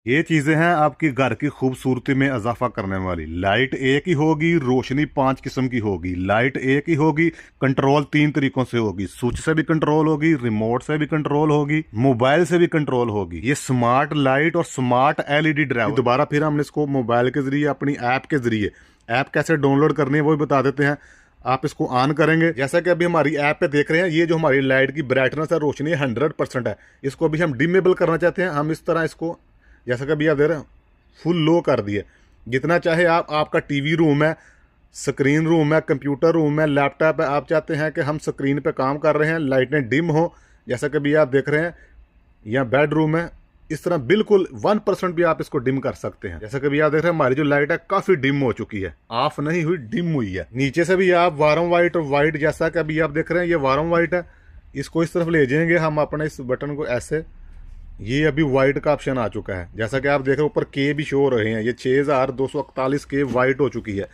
ये चीजें हैं आपकी घर की खूबसूरती में इजाफा करने वाली। लाइट एक ही होगी, रोशनी 5 किस्म की होगी। लाइट एक ही होगी, कंट्रोल 3 तरीकों से होगी। स्विच से भी कंट्रोल होगी, रिमोट से भी कंट्रोल होगी, मोबाइल से भी कंट्रोल होगी। ये स्मार्ट लाइट और स्मार्ट एलईडी ड्राइवर। दोबारा फिर हमने इसको मोबाइल के जरिए, अपनी ऐप के जरिए, ऐप कैसे डाउनलोड करनी है वो भी बता देते हैं। आप इसको ऑन करेंगे, जैसा कि अभी हमारी ऐप पे देख रहे हैं, ये जो हमारी लाइट की ब्राइटनेस है, रोशनी 100% है। इसको अभी हम डिमेबल करना चाहते हैं। हम इस तरह इसको, जैसा कि अभी आप दे रहे हैं, फुल लो कर दिए। जितना चाहे आप, आपका टीवी रूम है, स्क्रीन रूम है, कंप्यूटर रूम है, लैपटॉप है, आप चाहते हैं कि हम स्क्रीन पे काम कर रहे हैं, लाइटें डिम हो, जैसा कि अभी आप देख रहे हैं, या बेडरूम है, इस तरह बिल्कुल 1% भी आप इसको डिम कर सकते हैं। जैसा कि अभी आप देख रहे हैं, हमारी जो लाइट है काफी डिम हो चुकी है, ऑफ नहीं हुई, डिम हुई है। नीचे से भी आप वार्म वाइट और वाइट, जैसा कि अभी आप देख रहे हैं, ये वार्म वाइट है, इसको इस तरफ ले जाएंगे हम अपने इस बटन को ऐसे, ये अभी वाइट का ऑप्शन आ चुका है। जैसा कि आप देख रहे हैं ऊपर के भी शो हो रहे हैं, ये 6241 के वाइट हो चुकी है।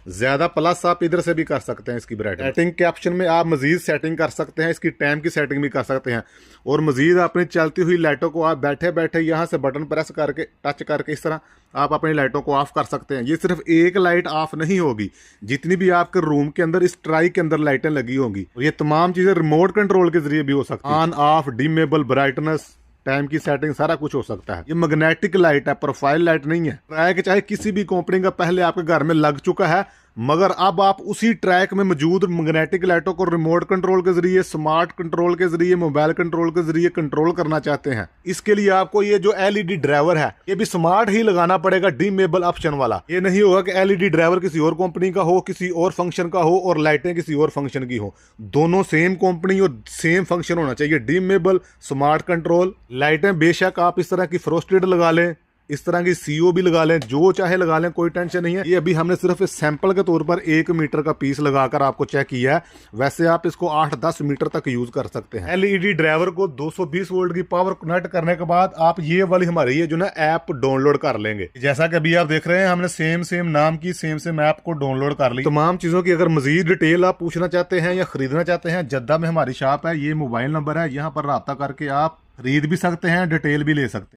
ज्यादा प्लस आप इधर से भी कर सकते हैं इसकी ब्राइटनेस। सेटिंग के ऑप्शन में आप मजीद सेटिंग कर सकते हैं, इसकी टाइम की सेटिंग भी कर सकते हैं। और मजीद अपनी चलती हुई लाइटों को आप बैठे बैठे यहाँ से बटन प्रेस करके, टच करके, इस तरह आप अपनी लाइटों को ऑफ कर सकते हैं। ये सिर्फ एक लाइट ऑफ नहीं होगी, जितनी भी आपके रूम के अंदर इस ट्राई के अंदर लाइटें लगी होंगी, ये तमाम चीजें रिमोट कंट्रोल के जरिए भी हो सकती है। ऑन ऑफ, डिमेबल, ब्राइटनेस, टाइम की सेटिंग, सारा कुछ हो सकता है। ये मैग्नेटिक लाइट है, प्रोफाइल लाइट नहीं है। ट्रैक चाहे किसी भी कंपनी का पहले आपके घर में लग चुका है, मगर अब आप उसी ट्रैक में मौजूद मैग्नेटिक लाइटों को रिमोट कंट्रोल के जरिए, स्मार्ट कंट्रोल के जरिए, मोबाइल कंट्रोल के जरिए कंट्रोल करना चाहते हैं। इसके लिए आपको ये जो एलईडी ड्राइवर है, ये भी स्मार्ट ही लगाना पड़ेगा, डिमेबल ऑप्शन वाला। ये नहीं होगा कि एलईडी ड्राइवर किसी और कंपनी का हो, किसी और फंक्शन का हो, और लाइटें किसी और फंक्शन की हो। दोनों सेम कंपनी और सेम फंक्शन होना चाहिए। डिमेबल, स्मार्ट कंट्रोल। लाइटें बेशक आप इस तरह की फ्रोस्टेड लगा लें, इस तरह की सीओ भी लगा लें, जो चाहे लगा लें, कोई टेंशन नहीं है। ये अभी हमने सिर्फ सैंपल के तौर पर 1 मीटर का पीस लगाकर आपको चेक किया है। वैसे आप इसको 8-10 मीटर तक यूज कर सकते हैं। एलईडी ड्राइवर को 220 वोल्ट की पावर कनेक्ट करने के बाद आप ये वाली हमारी ये जो ना ऐप डाउनलोड कर लेंगे। जैसा कि अभी आप देख रहे हैं, हमने सेम नाम की सेम ऐप को डाउनलोड कर ली। तमाम चीजों की अगर मजीद डिटेल आप पूछना चाहते हैं या खरीदना चाहते हैं, जद्दा में हमारी शॉप है, ये मोबाइल नंबर है, यहाँ पर राब्ता करके आप खरीद भी सकते हैं, डिटेल भी ले सकते हैं।